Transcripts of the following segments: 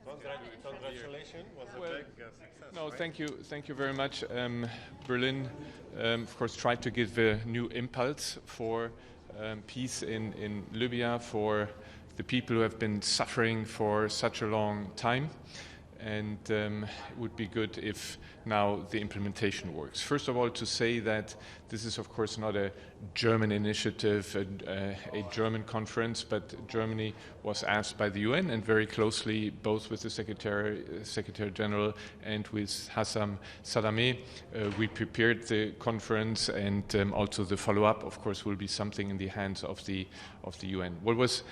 Congratulations, was a big success. No, right? thank you very much. Berlin, of course, tried to give a new impulse for peace in Libya, for the people who have been suffering for such a long time. And it would be good if now the implementation works. First of all, to say that this is, of course, not a German initiative, a German conference, but Germany was asked by the UN, and very closely, both with the Secretary General and with Hassan Salameh, we prepared the conference, and also the follow-up, of course, will be something in the hands of the UN. What was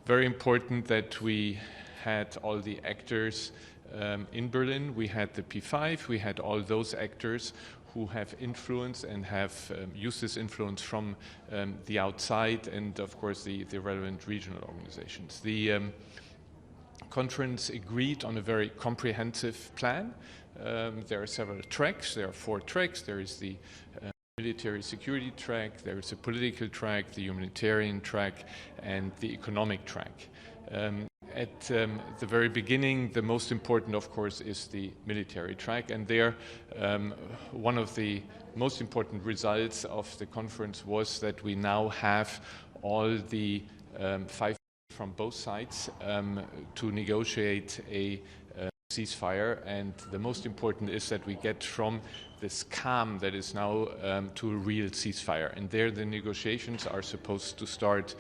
very important that we had all the actors in Berlin. We had the P5, we had all those actors who have influence and have used this influence from the outside, and of course the relevant regional organizations. The conference agreed on a very comprehensive plan. There are several tracks, there are 4 tracks. There is the military security track, there is a political track, the humanitarian track, and the economic track. At the very beginning, the most important, of course, is the military track, and there one of the most important results of the conference was that we now have all the 5 from both sides to negotiate a ceasefire, and the most important is that we get from this calm that is now to a real ceasefire, and there the negotiations are supposed to start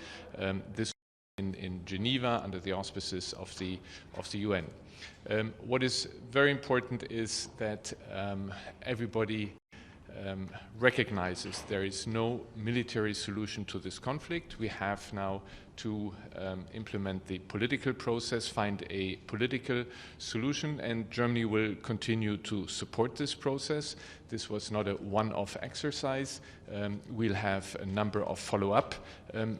this in Geneva under the auspices of the UN. What is very important is that everybody recognizes there is no military solution to this conflict. We have now to implement the political process, find a political solution, and Germany will continue to support this process. This was not a one-off exercise. We'll have a number of follow-up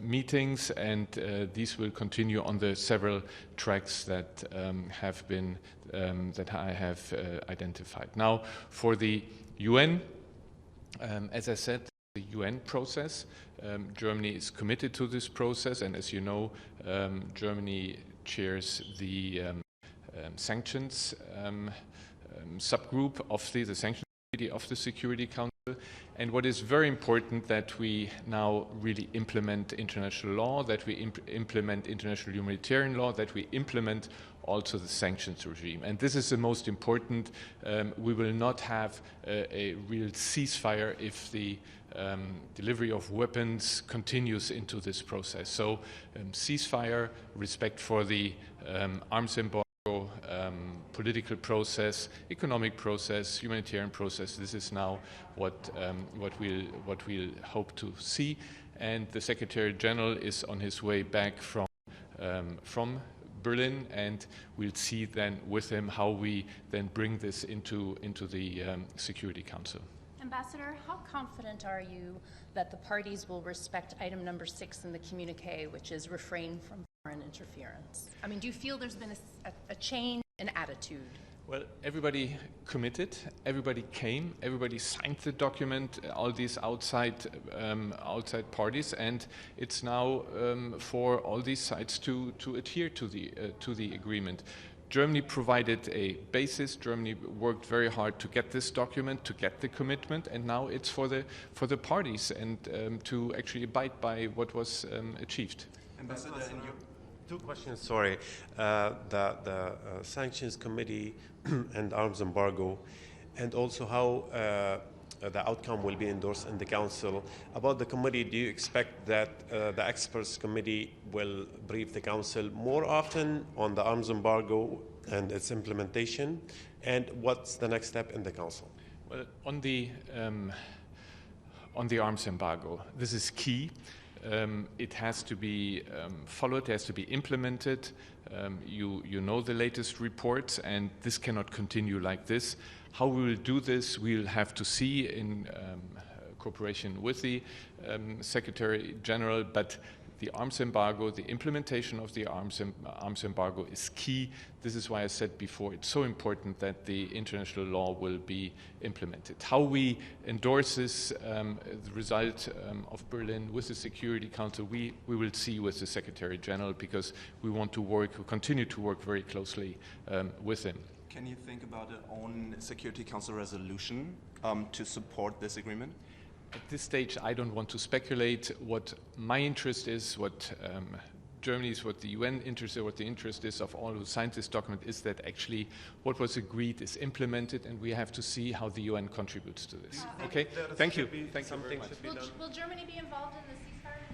meetings, and these will continue on the several tracks that have been that I have identified. Now, for the UN, as I said, the UN process, Germany is committed to this process, and as you know, Germany chairs the sanctions subgroup of the sanctions committee of the Security Council. And what is very important that we now really implement international law, that we implement international humanitarian law, that we implement also the sanctions regime. And this is the most important. We will not have a real ceasefire if the delivery of weapons continues into this process. So ceasefire, respect for the arms embargo, political process, economic process, humanitarian process. This is now what we'll hope to see. And the Secretary General is on his way back from Berlin, and we'll see then with him how we then bring this into the Security Council. Ambassador, how confident are you that the parties will respect item number 6 in the communique, which is refrain from foreign interference? I mean, do you feel there's been a change in attitude? Well, everybody committed, everybody came, everybody signed the document, all these outside parties, and it's now for all these sides to adhere to the agreement. Germany provided a basis. Germany worked very hard to get this document, to get the commitment, and now it's for the parties and to actually abide by what was achieved. Ambassador, two questions, sorry. The Sanctions Committee and arms embargo, and also how the outcome will be endorsed in the Council. About the committee, do you expect that the experts committee will brief the Council more often on the arms embargo and its implementation? And what's the next step in the Council? Well, on the arms embargo, this is key. It has to be followed, it has to be implemented. You know the latest reports, and this cannot continue like this. How we will do this, we'll have to see in cooperation with the Secretary General, but the arms embargo, the implementation of the arms embargo is key. This is why I said before it's so important that the international law will be implemented. How we endorse this, the result of Berlin with the Security Council, we will see with the Secretary General, because we want to work, we continue to work very closely with him. Can you think about an own Security Council resolution to support this agreement? At this stage, I don't want to speculate. What my interest is, what Germany's, what the UN interest is, what the interest is of all who signed this document is that actually what was agreed is implemented, and we have to see how the UN contributes to this. Okay? Thank you. Thank you very much. Will Germany be involved in the ceasefire?